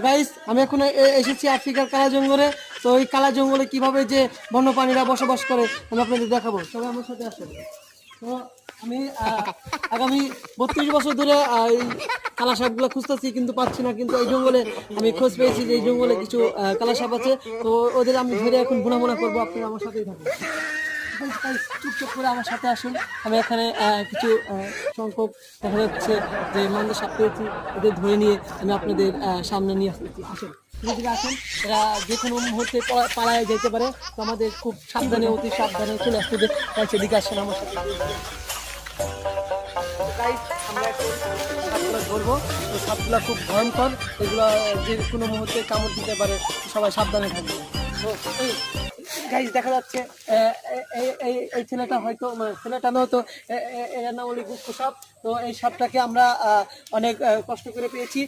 Guys আমি এখন এসেছি আফ্রিকার কালা জঙ্গলে। তো এই কালা জঙ্গলে কিভাবে যে বন্যপ্রাণীরা বসবাস করে আমি আপনাদের দেখাবো, সবাই আমার সাথে আসেন। তো আমি আগামী 32 বছর ধরে এই কালা সাপগুলো খুঁজতেছি কিন্তু পাচ্ছি না, কিন্তু এই জঙ্গলে আমি খোঁজ পেয়েছি যে এই জঙ্গলে কিছু কালা সাপ আছে। তো ওদের আমি ধরে এখন ভুনা করবো, আপনারা আমার সাথেই থাকুন। চুপচাপ করে আমার সাথে আসুন। আমি এখানে কিছু সংখ্যক দেখা যাচ্ছে যে মান্দা সাপ পেয়েছি, এদের ধরে নিয়ে আমি আপনাদের সামনে নিয়ে আসতেছি। আসুন, ধীরে ধীরে আসুন। এরা যে কোনো মুহূর্তে পালায় যেতে পারে, তো আমাদের খুব সাবধানে, অতি সাবধানে চলে আসতে হবে। তাই সেদিকে আসেন আমার সাথে। গাইস আমরা এখন সাপগুলো ধরবো। তো সাপগুলো খুব ভয়ঙ্কর, এগুলো যে কোনো মুহূর্তে কামড় দিতে পারে, সবাই সাবধানে থাকবে। তো গাইস দেখা যাচ্ছে এই ছেলেটা হয়তো, মানে ছেলেটা নয়তো এর নাম হলো গুপ্ত সাপ। তো এই সাপটাকে আমরা অনেক কষ্ট করে পেয়েছি।